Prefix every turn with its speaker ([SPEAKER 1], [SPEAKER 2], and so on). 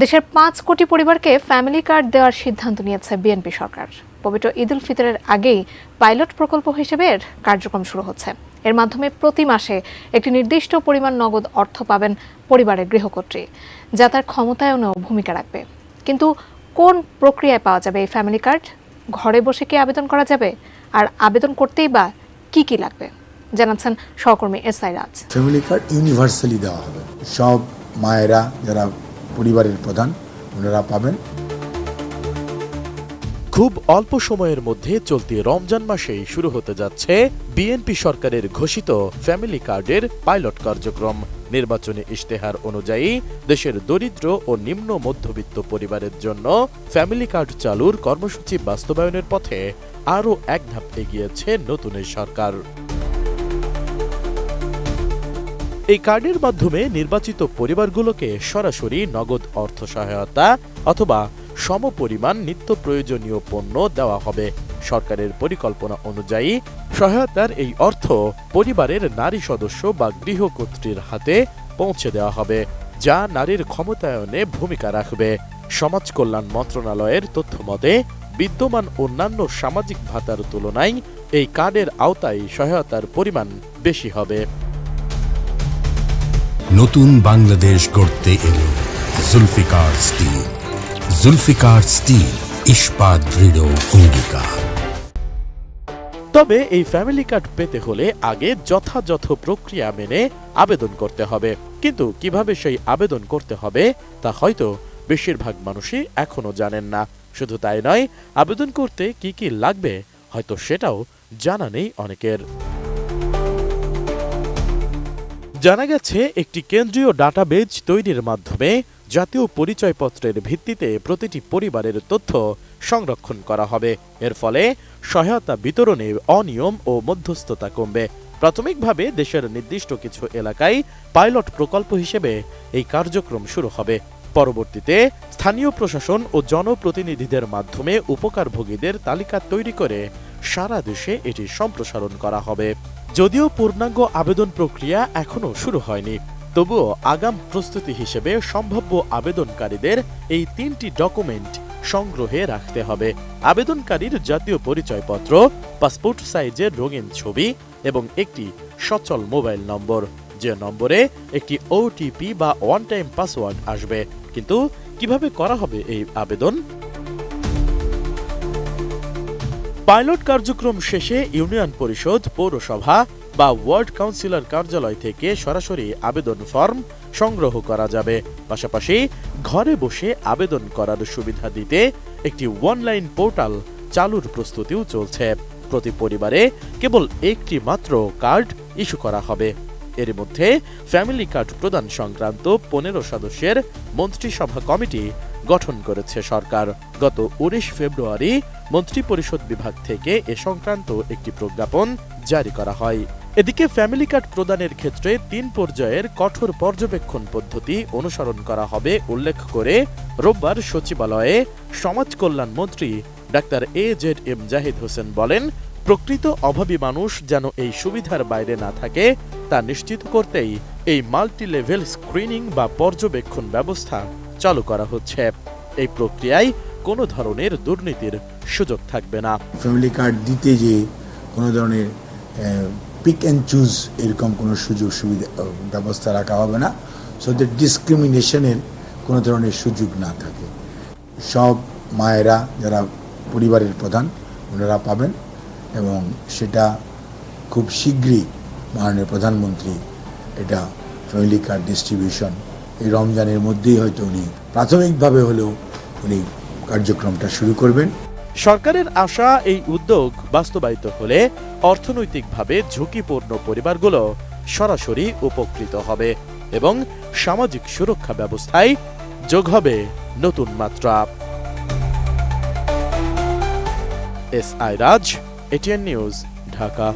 [SPEAKER 1] দেশের ৫ কোটি পরিবারকে ফ্যামিলি কার্ড দেওয়ার সিদ্ধান্ত নিয়েছে বিএনপি সরকার। পবিত্র ঈদুল ফিতরের আগেই পাইলট প্রকল্প হিসেবে এর কার্যক্রম শুরু হচ্ছে। এর মাধ্যমে প্রতি মাসে একটি নির্দিষ্ট পরিমাণ নগদ অর্থ পাবেন পরিবারের গৃহকর্ত্রী, যা তার ক্ষমতায়নেও ভূমিকা রাখবে। কিন্তু কোন প্রক্রিয়ায় পাওয়া যাবে এই ফ্যামিলি কার্ড? ঘরে বসে কি আবেদন করা যাবে? আর আবেদন করতেই বা কি কি লাগবে, জানাচ্ছেন সহকর্মী এসআই রাজ।
[SPEAKER 2] ফ্যামিলি কার্ড ইউনিভার্সালি দেওয়া হবে। সব মায়েরা যারা পরিবারের প্রধান ওনারা পাবেন।
[SPEAKER 3] খুব অল্প সময়ের মধ্যে চলতি রমজান মাসেই শুরু হতে যাচ্ছে বিএনপি সরকারের ঘোষিত ফ্যামিলি কার্ডের পাইলট কার্যক্রম। নির্বাচনী ইশতেহার অনুযায়ী দেশের দরিদ্র ও নিম্ন মধ্যবিত্ত পরিবারের জন্য ফ্যামিলি কার্ড চালুর কর্মসূচি বাস্তবায়নের পথে আরও এক ধাপ এগিয়েছে নতুন এই সরকার। এই কার্ডের মাধ্যমে নির্বাচিত পরিবারগুলোকে সরাসরি নগদ অর্থ সহায়তা অথবা সমপরিমাণ নিত্য প্রয়োজনীয় পণ্য দেওয়া হবে। সরকারের পরিকল্পনা অনুযায়ী সহায়তার এই অর্থ পরিবারের নারী সদস্য বা গৃহকর্ত্রীর হাতে পৌঁছে দেওয়া হবে, যা নারীর ক্ষমতায়নে ভূমিকা রাখবে। সমাজ কল্যাণ মন্ত্রণালয়ের তথ্য মতে বিদ্যমান অন্যান্য সামাজিক ভাতার তুলনায় এই কার্ডের আওতায় সহায়তার পরিমাণ বেশি হবে।
[SPEAKER 4] নতুন বাংলাদেশ গড়তে এলো জুলফিকার স্টিল। জুলফিকার স্টিল, ইস্পাত দৃঢ় অঙ্গীকার।
[SPEAKER 3] তবে এই ফ্যামিলি কার্ড পেতে হলে আগে যথাযথ প্রক্রিয়া মেনে আবেদন করতে হবে। কিন্তু কিভাবে সেই আবেদন করতে হবে তা হয়তো বেশিরভাগ মানুষই এখনো জানেন না। শুধু তাই নয়, আবেদন করতে কি কি লাগবে হয়তো সেটাও জানা নেই অনেকের। জানা গেছে একটি কেন্দ্রীয় ডাটাবেজ তৈরির মাধ্যমে জাতীয় পরিচয়পত্রের ভিত্তিতে প্রতিটি পরিবারের তথ্য সংরক্ষণ করা হবে। এর ফলে সহায়তা বিতরণে অনিয়ম ও মধ্যস্থতা কমবে। প্রাথমিকভাবে দেশের নির্দিষ্ট কিছু এলাকায় পাইলট প্রকল্প হিসেবে এই কার্যক্রম শুরু হবে। পরবর্তীতে স্থানীয় প্রশাসন ও জনপ্রতিনিধিদের মাধ্যমে উপকারভোগীদের তালিকা তৈরি করে সারা দেশে এটি সম্প্রসারণ করা হবে। যদিও পূর্ণাঙ্গ আবেদন প্রক্রিয়া এখনো শুরু হয়নি, তবুও আগাম প্রস্তুতি হিসেবে সম্ভাব্য আবেদনকারীদের এই 3টি ডকুমেন্ট সংগ্রহে রাখতে হবে। আবেদনকারীর জাতীয় পরিচয়পত্র, পাসপোর্ট সাইজের রঙিন ছবি এবং একটি সচল মোবাইল নম্বর, যে নম্বরে একটি ওটিপি বা ওয়ান টাইম পাসওয়ার্ড আসবে। কিন্তু কিভাবে করা হবে এই আবেদন? পাইলট কার্যক্রম শেষে ইউনিয়ন পরিষদ, পৌরসভা বা ওয়ার্ড কাউন্সিলর কার্যালয় থেকে সরাসরি আবেদন ফর্ম সংগ্রহ করা যাবে। পাশাপাশি ঘরে বসে আবেদন করার সুবিধা দিতে একটি অনলাইন পোর্টাল চালুর প্রস্তুতিও চলছে। প্রতি পরিবারে কেবল একটি মাত্র কার্ড ইস্যু করা হবে। এর মধ্যে ফ্যামিলি কার্ড প্রদান সংক্রান্ত 15 সদস্যের মন্ত্রিসভা কমিটি গঠন করেছে সরকার। গত 19 ফেব্রুয়ারি মন্ত্রিপরিষদ বিভাগ থেকে এ সংক্রান্ত একটি প্রজ্ঞাপন জারি করা হয়। এদিকে ফ্যামিলি কার্ড প্রদানের ক্ষেত্রে 3 পর্যায়ের কঠোর পর্যবেক্ষণ পদ্ধতি অনুসরণ করা হবে উল্লেখ করে রোববার সচিবালয়ে সমাজ কল্যাণ মন্ত্রী ডাক্তার AJM জাহিদ হোসেন বলেন, প্রকৃত অভাবী মানুষ যেন এই সুবিধার বাইরে না থাকে তা নিশ্চিত করতেই এই মাল্টি লেভেল স্ক্রিনিং বা পর্যবেক্ষণ ব্যবস্থা চালু করা হচ্ছে। এই প্রক্রিয়ায় কোনো ধরনের দুর্নীতির সুযোগ থাকবে না।
[SPEAKER 2] ফ্যামিলি কার্ড দিতে যে কোনো ধরনের পিক অ্যান্ড চুজ এরকম কোনো সুযোগ সুবিধা ব্যবস্থা রাখা হবে না, সো দ্যাট ডিসক্রিমিনেশনের কোনো ধরনের সুযোগ না থাকে। সব মায়েরা যারা পরিবারের প্রধান ওনারা পাবেন এবং সেটা খুব শীঘ্রই মাননীয় প্রধানমন্ত্রী এটা ফ্যামিলি কার্ড ডিস্ট্রিবিউশন এই রমজানের মধ্যেই হয়তো উনি প্রাথমিকভাবে হলেও উনি কার্যক্রমটা শুরু করবেন।
[SPEAKER 3] সরকারের আশা এই উদ্যোগ বাস্তবায়িত হলে অর্থনৈতিকভাবে ঝুঁকিপূর্ণ পরিবারগুলো সরাসরি উপকৃত হবে এবং সামাজিক সুরক্ষা ব্যবস্থায় যোগ হবে নতুন মাত্রা। এসআই রাজ, ATN নিউজ, ঢাকা।